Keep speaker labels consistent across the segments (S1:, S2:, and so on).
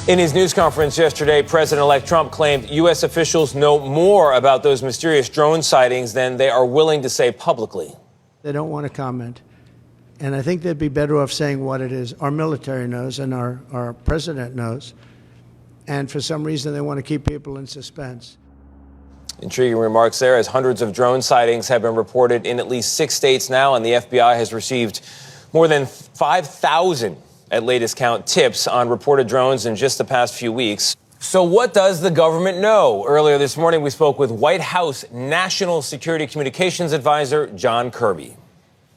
S1: In his news conference yesterday, President-elect Trump claimed U.S. officials know more about those mysterious drone sightings than they are willing to say publicly.
S2: They don't want to comment. And I think they'd be better off saying what it is. Our military knows and our president knows. And for some reason, they want to keep people in suspense.
S1: Intriguing remarks there, as hundreds of drone sightings have been reported in at least 6 states now, and the FBI has received more than 5,000 at latest count tips on reported drones in just the past few weeks. So what does the government know? Earlier this morning, we spoke with White House National Security Communications Advisor John Kirby.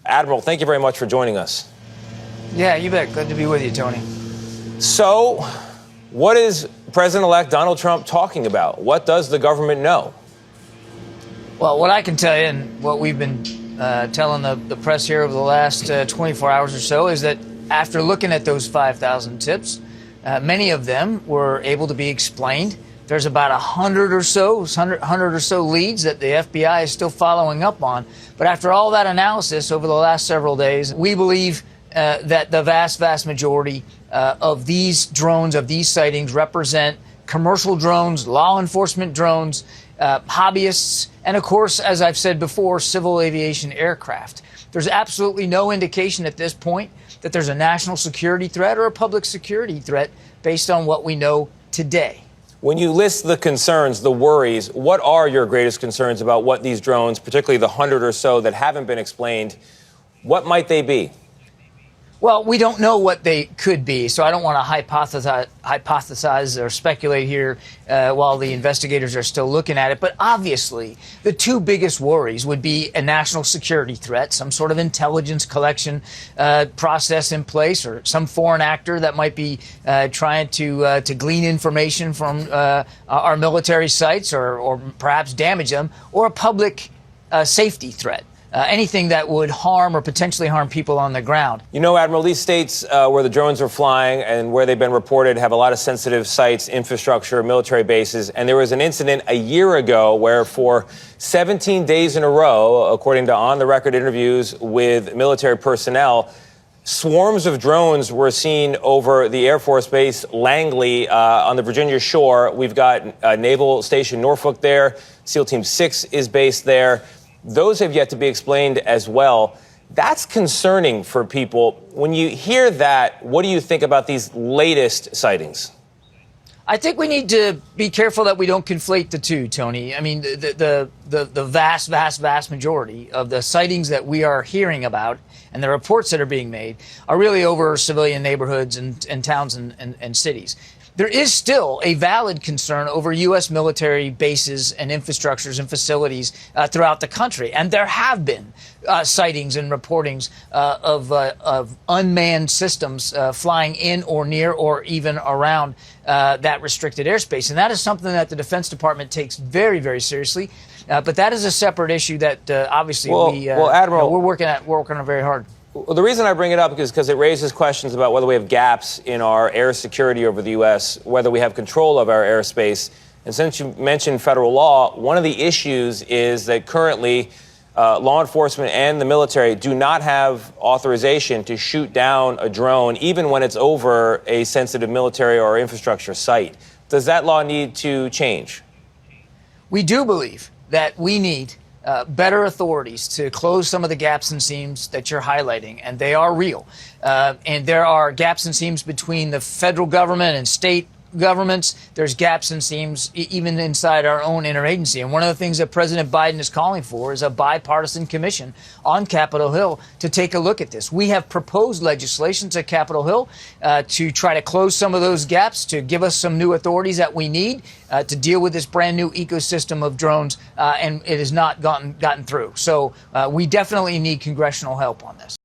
S1: Admiral, thank you very much for joining us.
S3: Yeah, you bet. Good to be with you, Tony.
S1: So what is President-elect Donald Trump talking about? What does the government know?
S3: Well, what I can tell you and what we've been telling the press here over the last 24 hours or so is that after looking at those 5,000 tips, many of them were able to be explained. There's about 100 or so leads that the FBI is still following up on. But after all that analysis over the last several days, we believe that the vast majority of these drones, of these sightings, represent commercial drones, law enforcement drones, hobbyists, and of course, as I've said before, civil aviation aircraft. There's absolutely no indication at this point that there's a national security threat or a public security threat based on what we know today.
S1: When you list the concerns, the worries, what are your greatest concerns about what these drones, particularly the 100 or so that haven't been explained, what might they be?
S3: Well, we don't know what they could be, so I don't want to hypothesize or speculate here while the investigators are still looking at it. But obviously, the two biggest worries would be a national security threat, some sort of intelligence collection process in place, or some foreign actor that might be trying to glean information from our military sites or perhaps damage them, or a public safety threat. Anything that would harm or potentially harm people on the ground.
S1: You know, Admiral, these states where the drones are flying and where they've been reported have a lot of sensitive sites, infrastructure, military bases. And there was an incident a year ago where for 17 days in a row, according to on-the-record interviews with military personnel, swarms of drones were seen over the Air Force Base Langley on the Virginia shore. We've got Naval Station Norfolk there. SEAL Team 6 is based there. Those have yet to be explained as well. That's concerning for people. When you hear that, what do you think about these latest sightings?
S3: I think we need to be careful that we don't conflate the two, Tony. I mean, the vast majority of the sightings that we are hearing about and the reports that are being made are really over civilian neighborhoods and towns and cities. There is still a valid concern over U.S. military bases and infrastructures and facilities throughout the country. And there have been sightings and reportings of unmanned systems flying in or near or even around that restricted airspace. And that is something that the Defense Department takes very, very seriously. But that is a separate issue that obviously
S1: Admiral,
S3: we're working on very hard.
S1: Well, the reason I bring it up is because it raises questions about whether we have gaps in our air security over the U.S., whether we have control of our airspace. And since you mentioned federal law, one of the issues is that currently law enforcement and the military do not have authorization to shoot down a drone, even when it's over a sensitive military or infrastructure site. Does that law need to change?
S3: We do believe that we need better authorities to close some of the gaps and seams that you're highlighting, and they are real. And there are gaps and seams between the federal government and state governments. There's gaps and seams even inside our own interagency. And one of the things that President Biden is calling for is a bipartisan commission on Capitol Hill to take a look at this. We have proposed legislation to Capitol Hill to try to close some of those gaps, to give us some new authorities that we need to deal with this brand new ecosystem of drones, and it has not gotten through. So we definitely need congressional help on this.